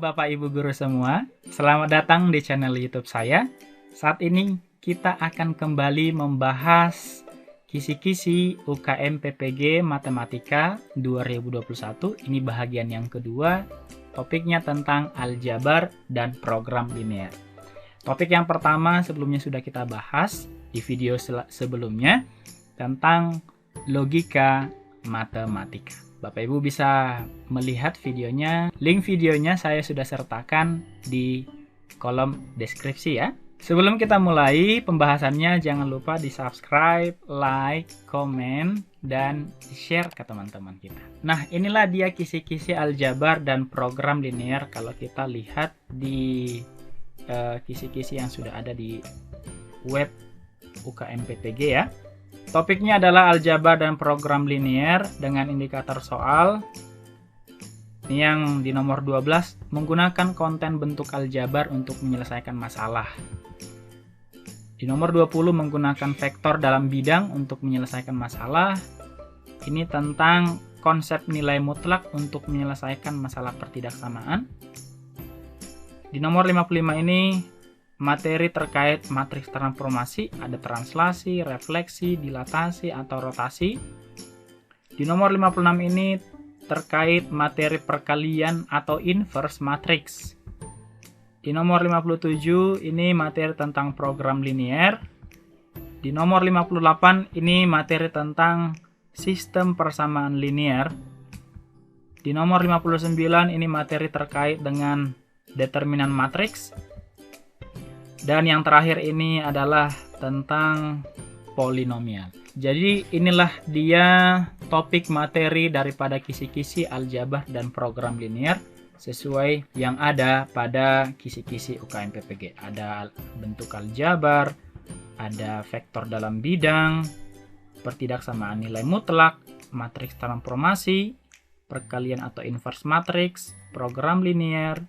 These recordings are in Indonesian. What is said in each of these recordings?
Bapak Ibu guru semua, selamat datang di channel YouTube saya. Saat ini kita akan kembali membahas kisi-kisi UKM PPG Matematika 2021. Ini bahagian yang kedua, topiknya tentang aljabar dan program linear. Topik yang pertama sebelumnya sudah kita bahas di video sebelumnya tentang logika matematika. Bapak Ibu bisa melihat videonya, link videonya saya sudah sertakan di kolom deskripsi ya. Sebelum kita mulai pembahasannya, jangan lupa di subscribe, like, komen, dan share ke teman-teman kita. Nah, inilah dia kisi-kisi aljabar dan program linear kalau kita lihat di kisi-kisi yang sudah ada di web UKM PPG ya. Topiknya adalah aljabar dan program linear dengan indikator soal. Ini yang di nomor 12, menggunakan konten bentuk aljabar untuk menyelesaikan masalah. Di nomor 20, menggunakan vektor dalam bidang untuk menyelesaikan masalah. Ini tentang konsep nilai mutlak untuk menyelesaikan masalah pertidaksamaan. Di nomor 55 ini, materi terkait matriks transformasi, ada translasi, refleksi, dilatasi, atau rotasi. Di nomor 56 ini terkait materi perkalian atau inverse matriks. Di nomor 57 ini materi tentang program linear. Di nomor 58 ini materi tentang sistem persamaan linear. Di nomor 59 ini materi terkait dengan determinan matriks. Dan yang terakhir ini adalah tentang polinomial. Jadi inilah dia topik materi daripada kisi-kisi aljabar dan program linear sesuai yang ada pada kisi-kisi UKM PPG. Ada bentuk aljabar, ada vektor dalam bidang, pertidaksamaan nilai mutlak, matriks transformasi, perkalian atau inverse matriks, program linear,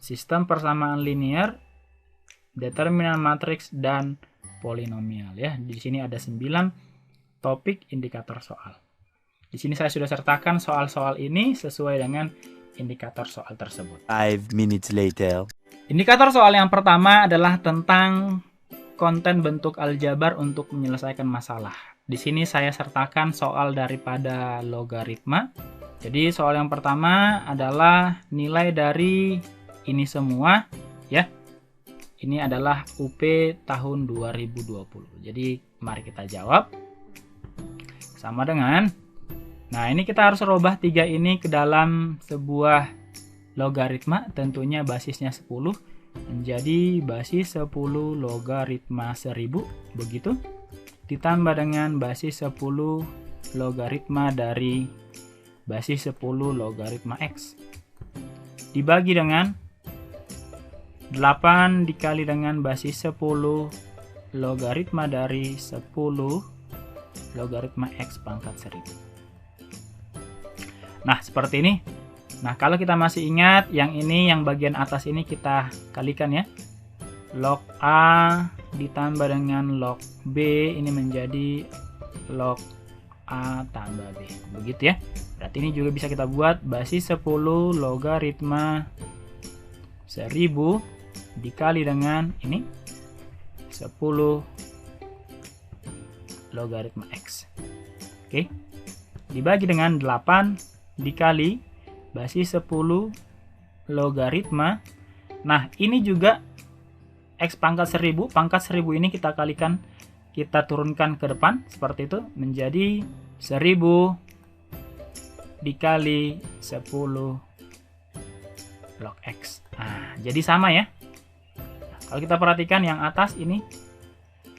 sistem persamaan linear, determinan matriks, dan polinomial ya. Di sini ada 9 topik indikator soal. Di sini saya sudah sertakan soal-soal ini sesuai dengan indikator soal tersebut. 5 minutes later. Indikator soal yang pertama adalah tentang konten bentuk aljabar untuk menyelesaikan masalah. Di sini saya sertakan soal daripada logaritma. Jadi soal yang pertama adalah nilai dari ini semua ya. Ini adalah UP tahun 2020. Jadi mari kita jawab. Sama dengan, nah ini kita harus rubah 3 ini ke dalam sebuah logaritma. Tentunya basisnya 10. Menjadi basis 10 logaritma 1000. Begitu. Ditambah dengan basis 10 logaritma dari basis 10 logaritma X. Dibagi dengan 8 dikali dengan basis 10 logaritma dari 10 logaritma X pangkat 1000. Nah, seperti ini. Nah, kalau kita masih ingat, yang ini, yang bagian atas ini kita kalikan ya. Log A ditambah dengan log B, ini menjadi log A tambah B. Begitu ya. Berarti ini juga bisa kita buat basis 10 logaritma 1000 dikali dengan ini 10 logaritma X. Oke. Dibagi dengan 8 dikali basis 10 logaritma. Nah, ini juga X pangkat 1000. Pangkat 1000 ini kita kalikan, kita turunkan ke depan seperti itu menjadi 1000 dikali 10 log X. Nah, jadi sama ya. Kalau kita perhatikan yang atas ini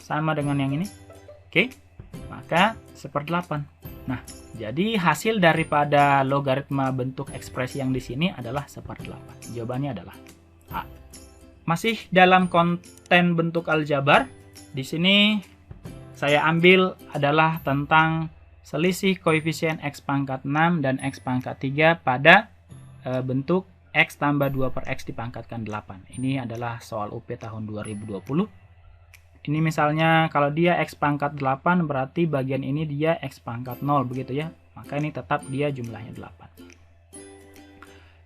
sama dengan yang ini. Oke. Maka 1/8. Nah, jadi hasil daripada logaritma bentuk ekspresi yang di sini adalah 1/8. Jawabannya adalah A. Masih dalam konten bentuk aljabar, di sini saya ambil adalah tentang selisih koefisien X pangkat 6 dan X pangkat 3 pada bentuk X tambah 2 per X dipangkatkan 8. Ini adalah soal UP tahun 2020. Ini misalnya kalau dia X pangkat 8 berarti bagian ini dia X pangkat 0 begitu ya. Maka ini tetap dia jumlahnya 8.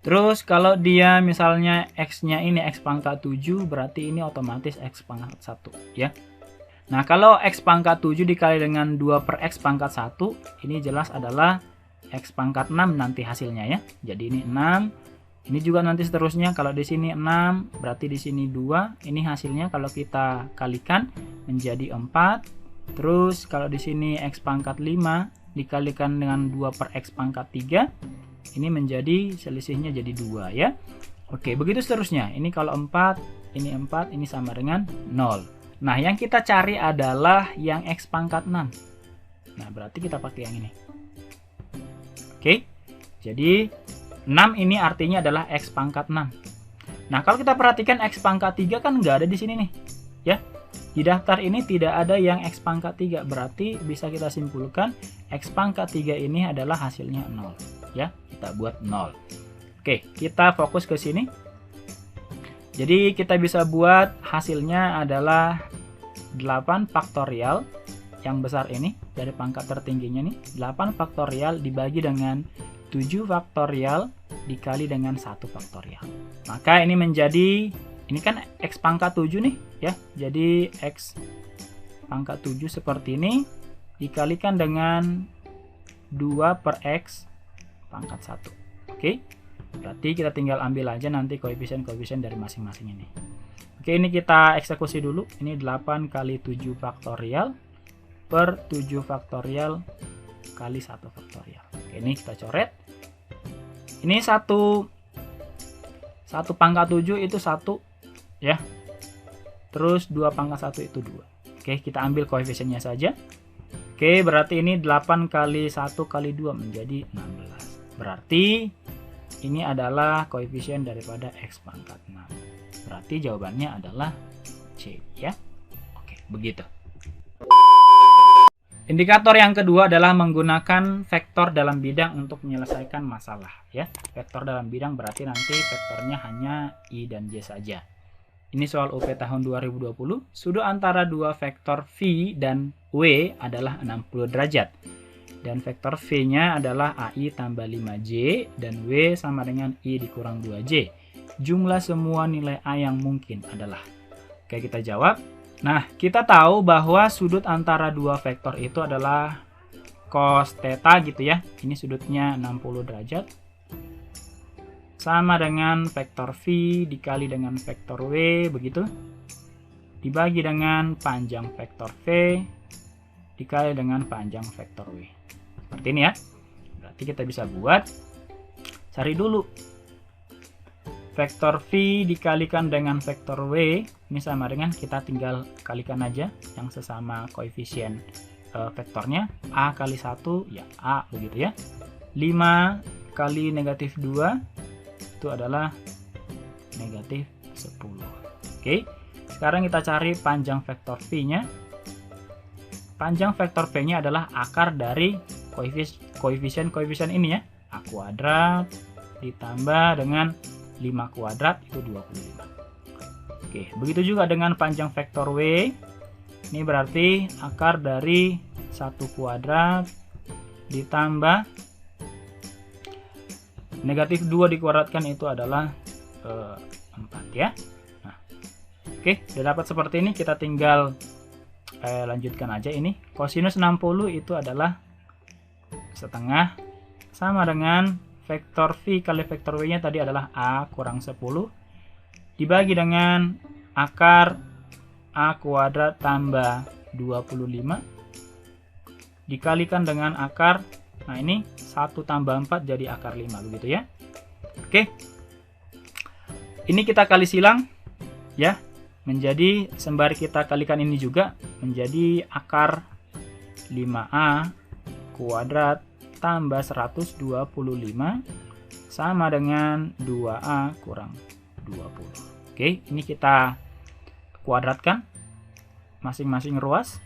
Terus kalau dia misalnya X-nya ini X pangkat 7, berarti ini otomatis X pangkat 1 ya. Nah, kalau X pangkat 7 dikali dengan 2 per X pangkat 1, ini jelas adalah X pangkat 6 nanti hasilnya ya. Jadi ini 6, ini juga nanti seterusnya. Kalau di sini 6, berarti di sini 2. Ini hasilnya kalau kita kalikan menjadi 4. Terus kalau di sini X pangkat 5 dikalikan dengan 2 per X pangkat 3, ini menjadi selisihnya jadi 2 ya. Oke, begitu seterusnya. Ini kalau 4, ini sama dengan 0. Nah, yang kita cari adalah yang X pangkat 6. Nah, berarti kita pakai yang ini. Oke, jadi 6 ini artinya adalah X pangkat 6. Nah, kalau kita perhatikan X pangkat 3 kan nggak ada di sini nih. Ya, di daftar ini tidak ada yang X pangkat 3. Berarti bisa kita simpulkan X pangkat 3 ini adalah hasilnya 0. Ya, kita buat 0. Oke, kita fokus ke sini. Jadi kita bisa buat hasilnya adalah 8 faktorial yang besar ini dari pangkat tertingginya nih. 8 faktorial dibagi dengan 7 faktorial dikali dengan 1 faktorial. Maka ini menjadi, ini kan X pangkat 7 nih ya. Jadi X pangkat 7 seperti ini dikalikan dengan 2 per X pangkat 1. Oke. Berarti kita tinggal ambil aja nanti koefisien-koefisien dari masing-masing ini. Oke, ini kita eksekusi dulu. Ini 8 kali 7 faktorial per 7 faktorial kali 1 faktorial. Oke, ini kita coret. Ini satu pangkat 7 itu 1 ya. Terus 2 pangkat 1 itu 2. Oke, kita ambil koefisiennya saja. Oke, berarti ini 8 kali 1 kali 2 menjadi 16. Berarti ini adalah koefisien daripada X pangkat 6. Berarti jawabannya adalah C ya. Oke, begitu. Indikator yang kedua adalah menggunakan vektor dalam bidang untuk menyelesaikan masalah ya. Vektor dalam bidang berarti nanti vektornya hanya I dan J saja. Ini soal UP tahun 2020. Sudut antara dua vektor V dan W adalah 60 derajat. Dan vektor V-nya adalah AI tambah 5J dan W sama dengan I dikurang 2J. Jumlah semua nilai A yang mungkin adalah. Oke, kita jawab. Nah, kita tahu bahwa sudut antara dua vektor itu adalah cos theta gitu ya. Ini sudutnya 60 derajat. Sama dengan vektor V dikali dengan vektor W, begitu. Dibagi dengan panjang vektor V dikali dengan panjang vektor W. Seperti ini ya. Berarti kita bisa buat, cari dulu. Vektor V dikalikan dengan vektor W, ini sama dengan kita tinggal kalikan aja yang sesama koefisien vektornya. A kali 1, ya A begitu ya. 5 kali negatif 2, itu adalah negatif 10. Oke, sekarang kita cari panjang vektor V-nya. Panjang vektor V-nya adalah akar dari koefisien ini ya. A kuadrat ditambah dengan 5 kuadrat itu 25. Oke, begitu juga dengan panjang vektor W. Ini berarti akar dari 1 kuadrat ditambah negatif 2 dikuadratkan itu adalah 4 ya. Nah, oke, sudah dapat seperti ini. Kita tinggal lanjutkan aja ini. Kosinus 60 itu adalah setengah sama dengan vektor V kali vektor W nya tadi adalah A kurang 10 dibagi dengan akar A kuadrat tambah 25 dikalikan dengan akar, nah ini 1 tambah 4 jadi akar 5 begitu ya. Oke, ini kita kali silang ya, menjadi sembari kita kalikan ini juga menjadi akar 5A kuadrat tambah 125 sama dengan 2A kurang 20. Oke, ini kita kuadratkan masing-masing ruas.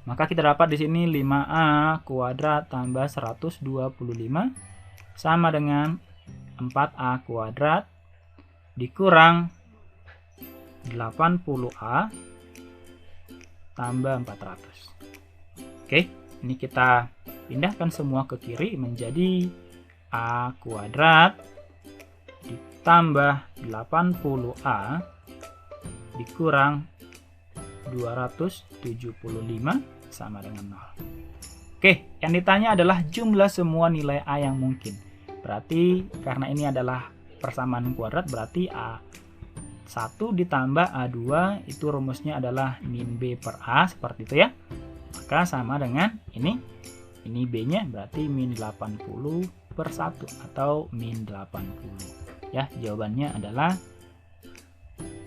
Maka kita dapat di sini 5A kuadrat tambah 125 sama dengan 4A kuadrat dikurang 80A tambah 400. Oke, ini kita pindahkan semua ke kiri menjadi A kuadrat ditambah 80A dikurang 275 sama dengan 0. Oke, yang ditanya adalah jumlah semua nilai A yang mungkin. Berarti karena ini adalah persamaan kuadrat, berarti A1 ditambah A2 itu rumusnya adalah min B per A, seperti itu ya. Maka sama dengan ini B-nya berarti min 80 per 1 atau min 80. Ya, jawabannya adalah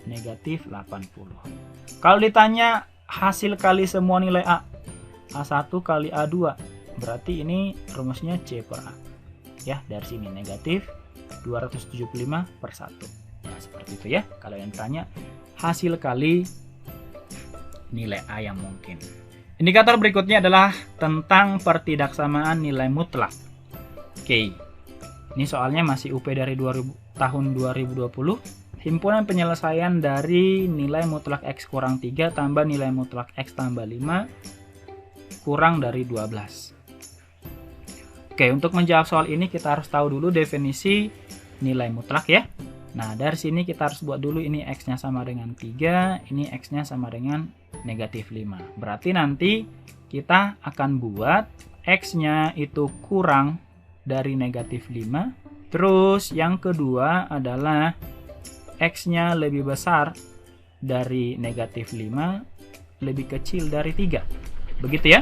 negatif 80. Kalau ditanya hasil kali semua nilai A, A1 kali A2, berarti ini rumusnya C per A. Ya, dari sini negatif 275 per 1. Ya, seperti itu ya. Kalau yang ditanya hasil kali nilai A yang mungkin. Indikator berikutnya adalah tentang pertidaksamaan nilai mutlak. Oke, ini soalnya masih UP dari tahun 2020. Himpunan penyelesaian dari nilai mutlak X kurang 3 tambah nilai mutlak X tambah 5 kurang dari 12. Oke, untuk menjawab soal ini kita harus tahu dulu definisi nilai mutlak ya. Nah, dari sini kita harus buat dulu ini X-nya sama dengan 3, ini X-nya sama dengan negatif 5. Berarti nanti kita akan buat X-nya itu kurang dari negatif 5. Terus yang kedua adalah X-nya lebih besar dari negatif 5, lebih kecil dari 3. Begitu ya.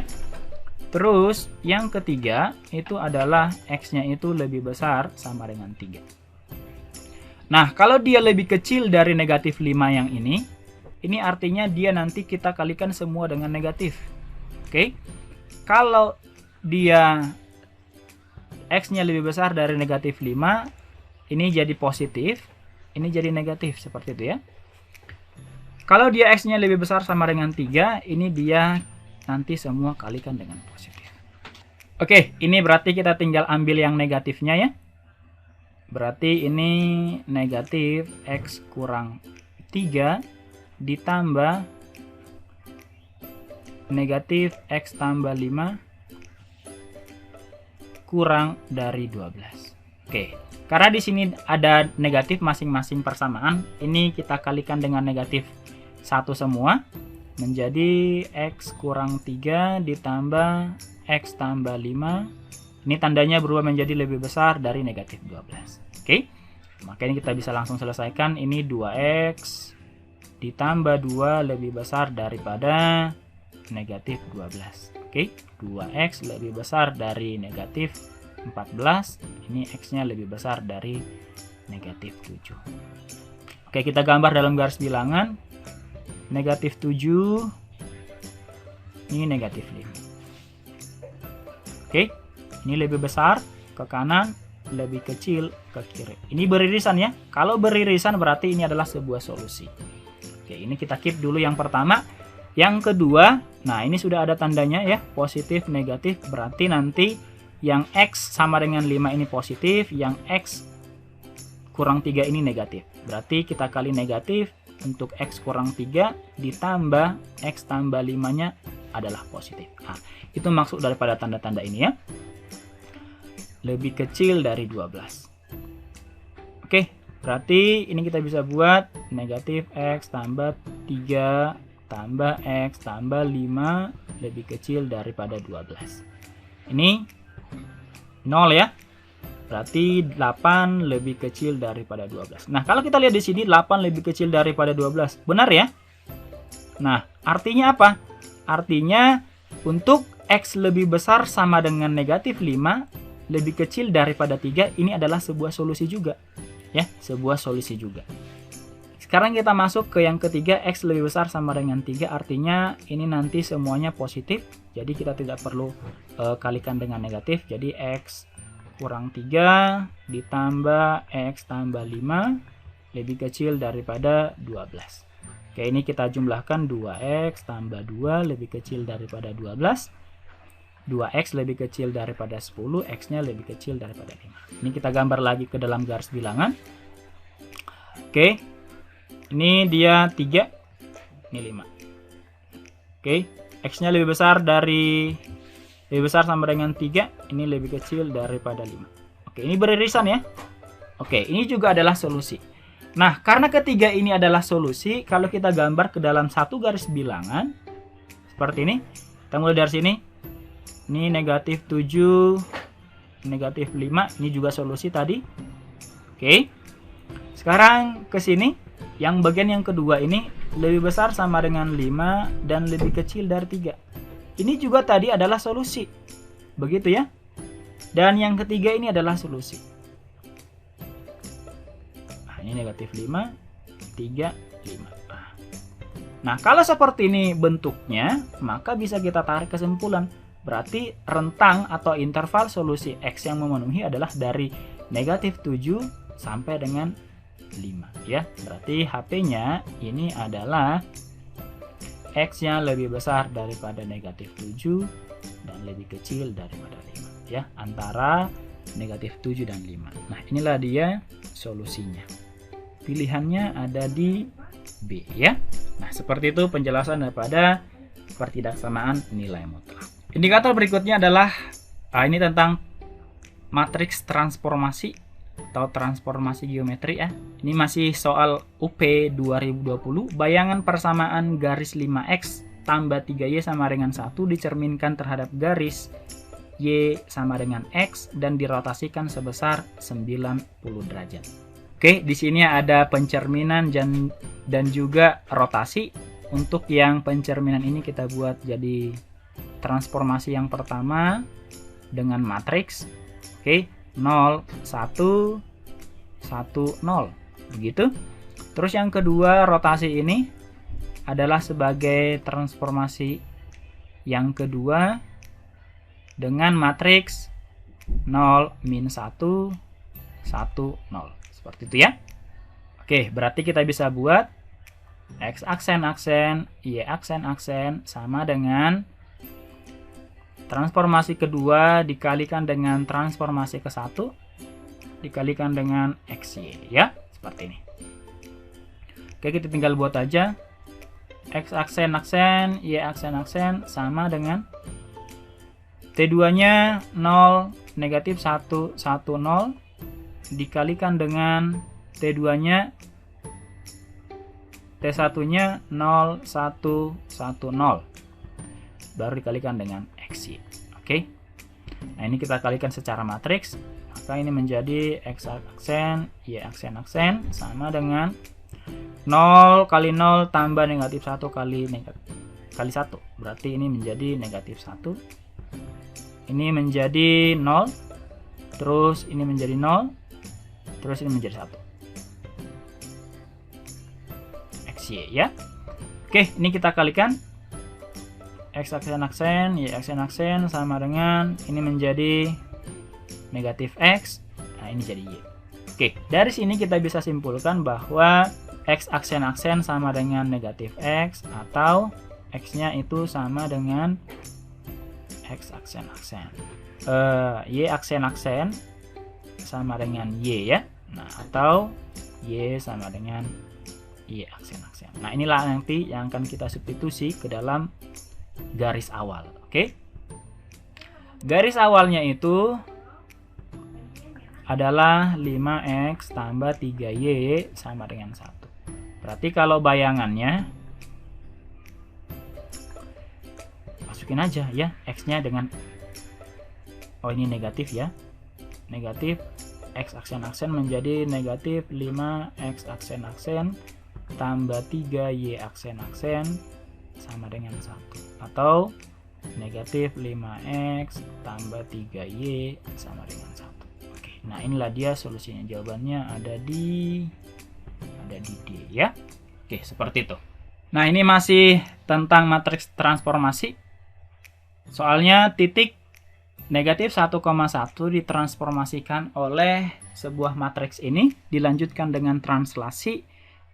Terus yang ketiga itu adalah X-nya itu lebih besar sama dengan 3. Nah, kalau dia lebih kecil dari negatif 5 yang ini artinya dia nanti kita kalikan semua dengan negatif. Oke. Kalau dia X-nya lebih besar dari negatif 5, ini jadi positif, ini jadi negatif, seperti itu ya. Kalau dia X-nya lebih besar sama dengan 3, ini dia nanti semua kalikan dengan positif. Oke, ini berarti kita tinggal ambil yang negatifnya ya. Berarti ini negatif X kurang 3 ditambah negatif X tambah 5 kurang dari 12. Oke, karena di sini ada negatif masing-masing persamaan, ini kita kalikan dengan negatif 1 semua. Menjadi X kurang 3 ditambah X tambah 5. Ini tandanya berubah menjadi lebih besar dari negatif 12. Oke, maka ini kita bisa langsung selesaikan. Ini 2X ditambah 2 lebih besar daripada negatif 12. Oke, 2X lebih besar dari negatif 14. Ini X-nya lebih besar dari negatif 7. Oke, kita gambar dalam garis bilangan. Negatif 7, ini negatif 5. Oke, ini lebih besar ke kanan, lebih kecil ke kiri. Ini beririsan ya. Kalau beririsan berarti ini adalah sebuah solusi. Oke, ini kita keep dulu yang pertama. Yang kedua, nah ini sudah ada tandanya ya, positif, negatif. Berarti nanti yang X sama dengan 5 ini positif, yang X kurang 3 ini negatif. Berarti kita kali negatif. Untuk X kurang 3 ditambah X tambah 5-nya adalah positif. Nah, itu maksud daripada tanda-tanda ini ya. Lebih kecil dari 12. Oke, berarti ini kita bisa buat negatif X tambah 3 tambah X tambah 5 lebih kecil daripada 12. Ini 0 ya. Berarti 8 lebih kecil daripada 12. Nah, kalau kita lihat di sini 8 lebih kecil daripada 12. Benar ya? Nah, artinya apa? Artinya untuk X lebih besar sama dengan negatif 5 lebih kecil daripada 3, ini adalah sebuah solusi juga. Ya, sebuah solusi juga. Sekarang kita masuk ke yang ketiga, X lebih besar sama dengan 3, artinya ini nanti semuanya positif. Jadi kita tidak perlu kalikan dengan negatif. Jadi X kurang 3 ditambah X tambah 5 lebih kecil daripada 12. Oke, ini kita jumlahkan 2X tambah 2 lebih kecil daripada 12. 2X lebih kecil daripada 10, X-nya lebih kecil daripada 5. Ini kita gambar lagi ke dalam garis bilangan. Oke, ini dia 3, ini 5. Oke, X-nya lebih besar sama dengan 3, ini lebih kecil daripada 5. Oke, ini beririsan ya. Oke, ini juga adalah solusi. Nah, karena ketiga ini adalah solusi, kalau kita gambar ke dalam satu garis bilangan, seperti ini. Kita mulai dari sini. Ini negatif 7, negatif 5. Ini juga solusi tadi. Oke. Sekarang ke sini. Yang bagian yang kedua ini lebih besar sama dengan 5 dan lebih kecil dari 3. Ini juga tadi adalah solusi. Begitu ya. Dan yang ketiga ini adalah solusi. Nah, ini negatif 5, 3, 5. Nah, kalau seperti ini bentuknya, maka bisa kita tarik kesimpulan. Berarti rentang atau interval solusi X yang memenuhi adalah dari negatif 7 sampai dengan 5. Ya, berarti HP-nya ini adalah X-nya lebih besar daripada negatif 7 dan lebih kecil daripada 5. Ya, antara negatif 7 dan 5. Nah, inilah dia solusinya. Pilihannya ada di B ya. Nah, seperti itu penjelasan daripada pertidaksamaan nilai mutlak. Indikator berikutnya adalah ini tentang matriks transformasi atau transformasi geometri ya. Ini masih soal UP 2020. Bayangan persamaan garis 5X tambah 3Y sama dengan 1 dicerminkan terhadap garis Y sama dengan X dan dirotasikan sebesar 90 derajat. Oke, di sini ada pencerminan dan juga rotasi. Untuk yang pencerminan ini kita buat jadi transformasi yang pertama dengan matriks. Oke, 0, 1, 1, 0. Begitu. Terus yang kedua, rotasi ini adalah sebagai transformasi yang kedua dengan matriks 0, min 1, 1, 0. Seperti itu ya. Oke, berarti kita bisa buat X aksen, Y aksen sama dengan transformasi kedua dikalikan dengan transformasi ke 1 dikalikan dengan XY ya. Seperti ini. Oke, kita tinggal buat aja. X aksen, Y aksen sama dengan T2-nya 0, negatif 1, 1, 0 dikalikan dengan T2-nya T1-nya 0, 1, 1, 0 baru dikalikan dengan XY. Oke. Nah, ini kita kalikan secara matriks, maka ini menjadi X aksen, Y aksen sama dengan 0 kali 0 tambah negatif 1 kali 1. Berarti ini menjadi negatif 1. Ini menjadi 0. Terus ini menjadi 0. Terus ini menjadi 1. XY ya. Oke, ini kita kalikan. X aksen, Y aksen sama dengan ini menjadi negatif X. Nah, ini jadi Y. Oke, dari sini kita bisa simpulkan bahwa X aksen sama dengan negatif X atau X-nya itu sama dengan X aksen. Y aksen sama dengan Y ya. Nah, atau Y sama dengan Y aksen. Nah, inilah nanti yang akan kita substitusi ke dalam garis awal. Oke. Garis awalnya itu adalah 5X tambah 3Y sama dengan 1. Berarti kalau bayangannya masukin aja ya X-nya dengan ini negatif ya. Negatif X aksen menjadi negatif 5X aksen tambah 3Y aksen sama dengan 1. Atau negatif 5X tambah 3Y sama dengan 1. Oke, nah inilah dia solusinya. Jawabannya ada di D ya. Oke, seperti itu. Nah, ini masih tentang matriks transformasi. Soalnya titik negatif 1,1 ditransformasikan oleh sebuah matriks ini, dilanjutkan dengan translasi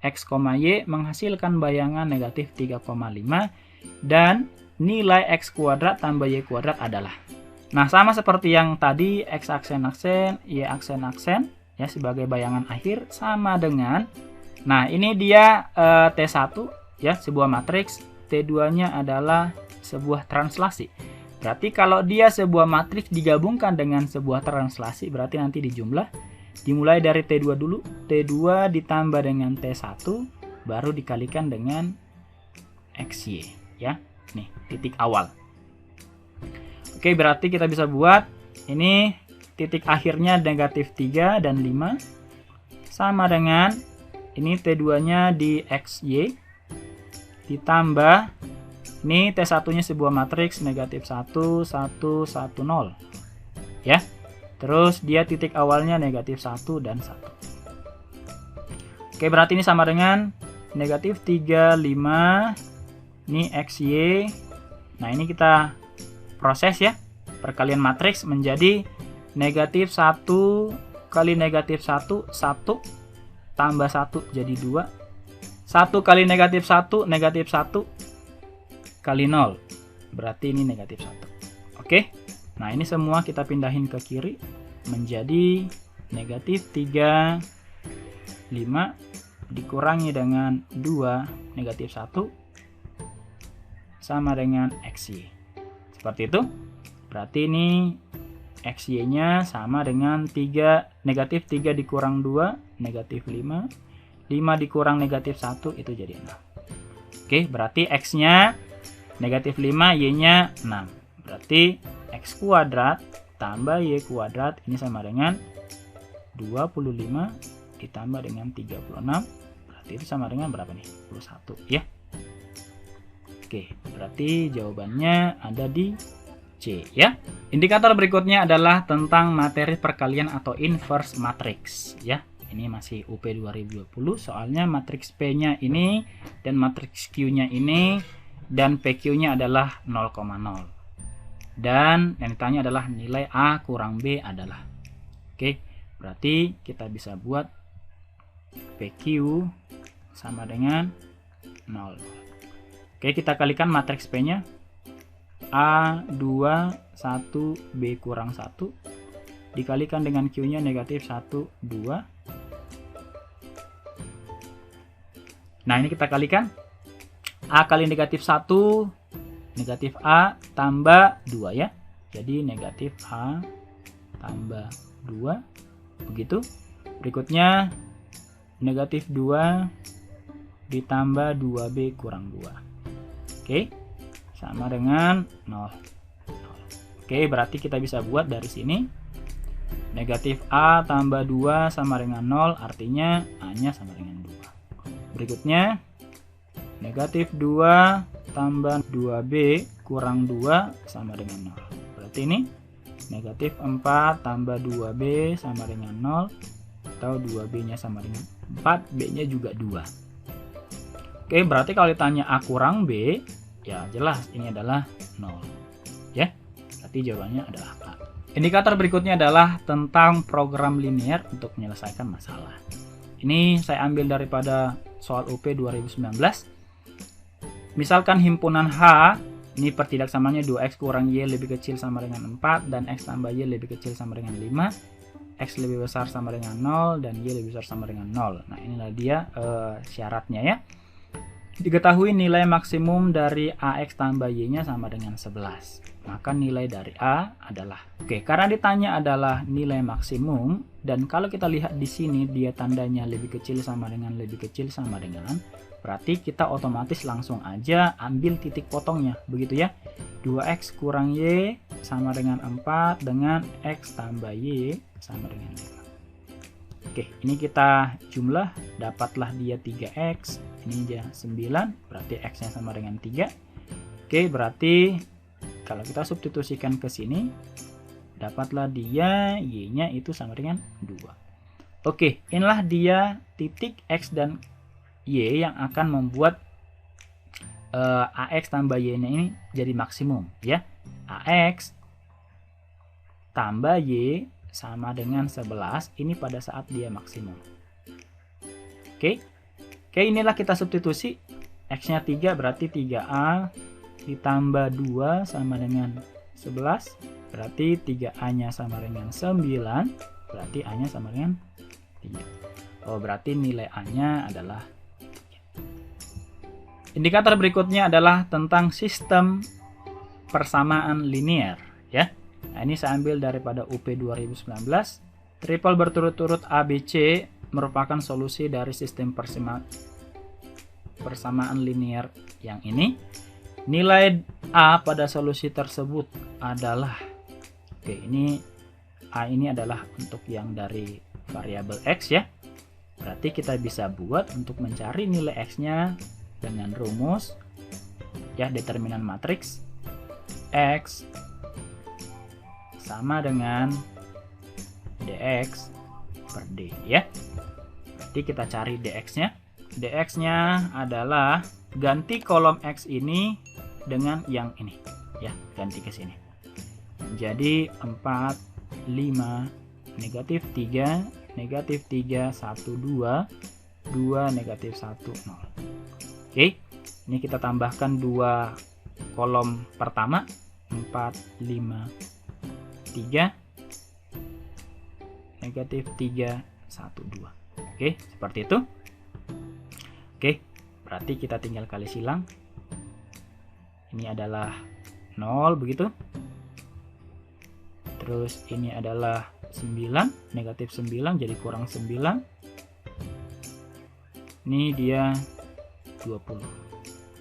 X, Y menghasilkan bayangan negatif 3,5 dan nilai X kuadrat tambah Y kuadrat adalah. Nah, sama seperti yang tadi X aksen, Y aksen ya sebagai bayangan akhir sama dengan, nah ini dia T1 ya sebuah matriks, T2-nya adalah sebuah translasi. Berarti kalau dia sebuah matriks digabungkan dengan sebuah translasi, berarti nanti dijumlah. Dimulai dari T2 dulu. T2 ditambah dengan T1, baru dikalikan dengan XY. Ya, nih titik awal. Oke, berarti kita bisa buat ini titik akhirnya negatif 3 dan 5. Sama dengan ini T2-nya di XY. Ditambah ini T1-nya sebuah matriks negatif 1, 1, 1, 0. Ya. Terus dia titik awalnya negatif 1 dan 1. Oke, berarti ini sama dengan negatif 3, 5. Ini XY. Nah, ini kita proses ya. Perkalian matriks menjadi negatif 1 kali negatif 1, 1. Tambah 1 jadi 2. 1 kali negatif 1, negatif 1. Kali 0, berarti ini negatif 1. Oke, nah ini semua kita pindahin ke kiri menjadi negatif 3, 5 dikurangi dengan 2 negatif 1 sama dengan XY. Seperti itu, berarti ini XY nya sama dengan 3, negatif 3 dikurang 2 negatif 5, 5 dikurang negatif 1 itu jadi 6. Oke, berarti X nya negatif 5, Y-nya 6. Berarti X kuadrat tambah Y kuadrat ini sama dengan 25 ditambah dengan 36. Berarti itu sama dengan berapa nih? 21 ya. Oke, berarti jawabannya ada di C ya. Indikator berikutnya adalah tentang materi perkalian atau inverse matrix ya. Ini masih UP 2020, soalnya matriks P-nya ini dan matriks Q-nya ini dan PQ-nya adalah 0,0. Dan yang ditanya adalah nilai A kurang B adalah. Oke, berarti kita bisa buat PQ sama dengan 0. Oke, kita kalikan matriks P-nya. A, 2, 1, B kurang 1. Dikalikan dengan Q-nya negatif 1, 2. Nah, ini kita kalikan. A kali negatif 1, negatif A tambah 2 ya. Jadi negatif A tambah 2. Begitu. Berikutnya negatif 2 ditambah 2B kurang 2. Oke. Sama dengan 0. Oke, berarti kita bisa buat dari sini. Negatif A tambah 2 sama dengan 0, artinya A-nya sama dengan 2. Berikutnya negatif 2 tambah 2B kurang 2 sama dengan 0. Berarti ini negatif 4 tambah 2B sama dengan 0. Atau 2B-nya sama dengan 4, B-nya juga 2. Oke, berarti kalau ditanya A kurang B, ya jelas ini adalah 0. Ya, berarti jawabannya adalah A. Indikator berikutnya adalah tentang program linear untuk menyelesaikan masalah. Ini saya ambil daripada soal UP 2019. Misalkan himpunan H, ini pertidaksamanya 2X kurang Y lebih kecil sama dengan 4, dan X tambah Y lebih kecil sama dengan 5, X lebih besar sama dengan 0, dan Y lebih besar sama dengan 0. Nah, inilah dia syaratnya ya. Diketahui nilai maksimum dari AX tambah Y-nya sama dengan 11. Maka nilai dari A adalah, oke, karena ditanya adalah nilai maksimum, dan kalau kita lihat di sini dia tandanya lebih kecil sama dengan lebih kecil sama dengan, berarti kita otomatis langsung aja ambil titik potongnya, begitu ya. 2X kurang Y sama dengan 4 dengan X tambah Y sama dengan 5. Oke, ini kita jumlah, dapatlah dia 3X, ini dia 9, berarti X-nya sama dengan 3. Oke, berarti kalau kita substitusikan ke sini, dapatlah dia Y-nya itu sama dengan 2. Oke, inilah dia titik X dan Y yang akan membuat AX tambah Y-nya ini jadi maksimum ya. AX tambah Y sama dengan 11, ini pada saat dia maksimum. Oke, inilah kita substitusi. X-nya 3 berarti 3A ditambah 2 sama dengan 11, berarti 3A-nya sama dengan 9, berarti A-nya sama dengan 3. Oh, berarti nilai A-nya adalah 3. Indikator berikutnya adalah tentang sistem persamaan linear ya. Nah, ini saya ambil daripada UP 2019. Triple berturut-turut ABC merupakan solusi dari sistem persamaan linear yang ini. Nilai A pada solusi tersebut adalah, oke, ini A ini adalah untuk yang dari variabel X ya. Berarti kita bisa buat untuk mencari nilai X-nya dengan rumus ya, determinan matriks X sama dengan dx per d ya. Berarti kita cari dx-nya. Dx-nya adalah ganti kolom X ini dengan yang ini ya, ganti ke sini. Jadi 4, 5, negatif 3, negatif 3, 1, 2, 2, negatif 1, 0. Oke, ini kita tambahkan dua kolom pertama, 4, 5, 3, negatif 3, 1, 2. Oke, seperti itu. Oke, berarti kita tinggal kali silang. Ini adalah 0 begitu. Terus ini adalah 9, negatif 9 jadi kurang 9. Ini dia 20.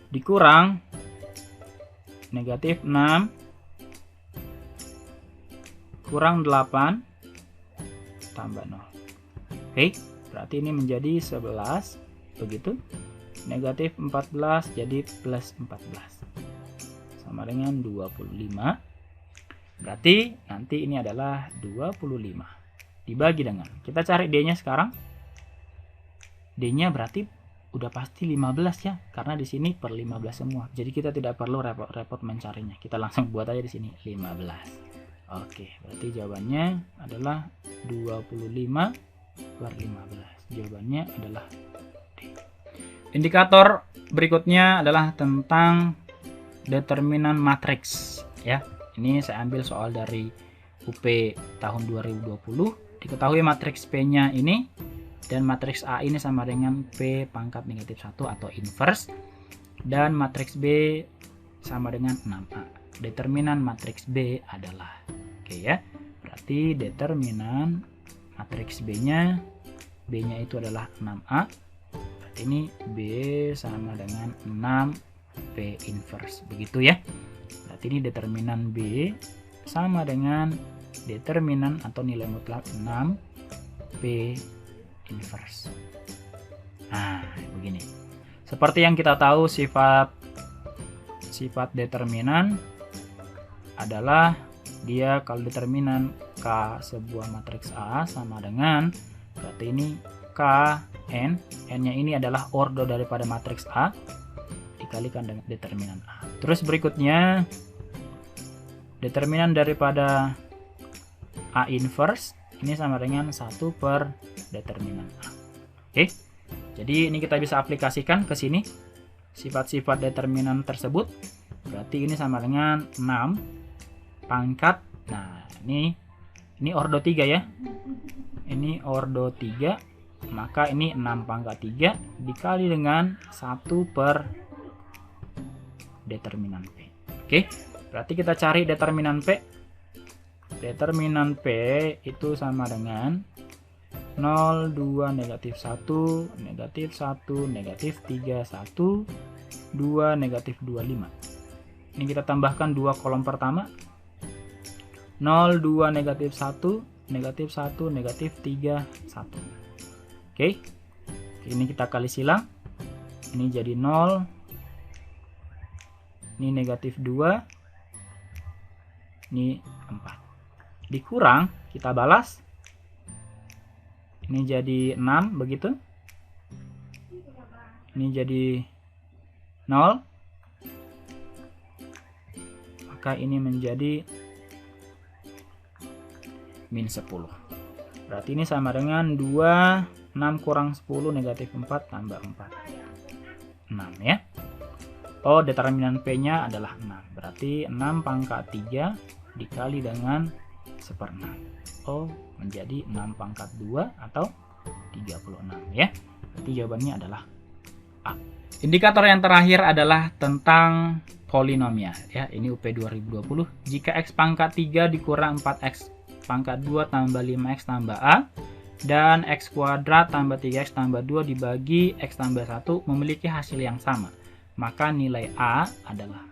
Dikurang negatif 6 kurang 8 tambah 0. Oke, berarti ini menjadi 11 begitu. Negatif 14 jadi plus 14 sama dengan 25. Berarti nanti ini adalah 25 dibagi dengan, kita cari D-nya sekarang. D-nya berarti udah pasti 15 ya, karena di sini per 15 semua. Jadi kita tidak perlu repot-repot mencarinya. Kita langsung buat aja di sini 15. Oke, berarti jawabannya adalah 25 per 15. Jawabannya adalah D. Indikator berikutnya adalah tentang determinan matriks ya. Ini saya ambil soal dari UP tahun 2020. Diketahui matriks P-nya ini dan matriks A ini sama dengan P pangkat negatif 1 atau inverse, dan matriks B sama dengan 6A. Determinan matriks B adalah, oke ya, berarti determinan matriks B-nya itu adalah 6A. Berarti ini B sama dengan 6 P inverse begitu ya. Berarti ini determinan B sama dengan determinan atau nilai mutlak 6 P inverse. Nah, begini. Seperti yang kita tahu, sifat determinan adalah dia kalau determinan K sebuah matriks A sama dengan, berarti ini K N, N-nya ini adalah ordo daripada matriks A dikalikan dengan determinan A. Terus berikutnya determinan daripada A inverse ini sama dengan 1 per determinan A. Oke. Jadi ini kita bisa aplikasikan ke sini sifat-sifat determinan tersebut. Berarti ini sama dengan 6 pangkat. Nah, ini ordo 3 ya. Ini ordo 3, maka ini 6 pangkat 3 dikali dengan 1 per determinan P. Oke. Berarti kita cari determinan P. Determinan P itu sama dengan 0, 2, negatif 1, negatif 1, negatif 3, 1, 2, negatif 2, 5. Ini kita tambahkan dua kolom pertama. 0, 2, negatif 1, negatif 1, negatif 3, 1. Oke. Ini kita kali silang. Ini jadi 0. Ini negatif 2. Ini 4. Dikurang, kita balas. Ini jadi 6 begitu. Ini jadi 0. Maka ini menjadi min 10. Berarti ini sama dengan 2, 6 kurang 10, negatif 4 tambah 4. 6 ya. Oh, determinan P-nya adalah 6. Berarti 6 pangkat 3 dikali dengan 1/6. Oh, menjadi 6 pangkat 2 atau 36 ya. Berarti jawabannya adalah A. Indikator yang terakhir adalah tentang polinomial ya. Ini UP 2020. Jika X pangkat 3 dikurang 4X pangkat 2 tambah 5X tambah A dan X kuadrat tambah 3X tambah 2 dibagi X tambah 1 memiliki hasil yang sama, maka nilai A adalah,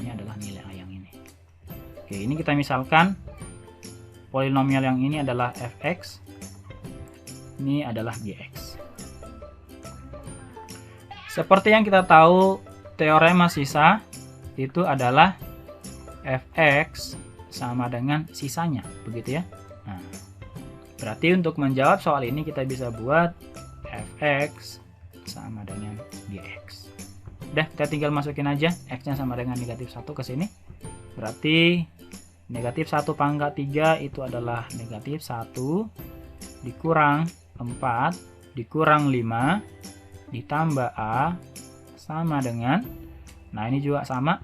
ini adalah nilai A yang ini. Oke, ini kita misalkan polinomial yang ini adalah Fx, ini adalah Gx. Seperti yang kita tahu, teorema sisa itu adalah Fx sama dengan sisanya, begitu ya. Nah, berarti untuk menjawab soal ini kita bisa buat Fx sama dengan Gx. Udah, kita tinggal masukin aja x-nya sama dengan negatif 1 ke sini. Berarti negatif 1 pangkat 3 itu adalah negatif 1 dikurang 4 dikurang 5 ditambah A sama dengan, nah ini juga sama,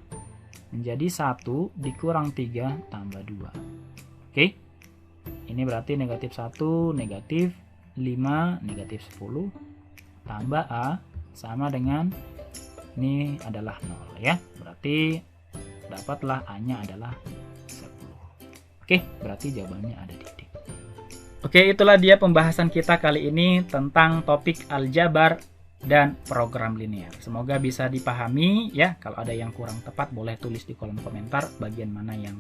menjadi 1 dikurang 3 tambah 2. Oke, ini berarti negatif 1 negatif 5 negatif 10 tambah A sama dengan, ini adalah 0 ya, berarti dapatlah A nya adalah 10. Oke, berarti jawabannya ada di D. Oke, itulah dia pembahasan kita kali ini tentang topik aljabar dan program linear. Semoga bisa dipahami ya. Kalau ada yang kurang tepat boleh tulis di kolom komentar bagian mana yang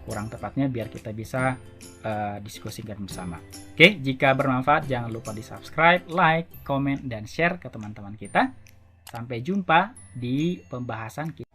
kurang tepatnya biar kita bisa diskusikan bersama. Oke, jika bermanfaat jangan lupa di subscribe, like, komen, dan share ke teman-teman kita. Sampai jumpa di pembahasan kita.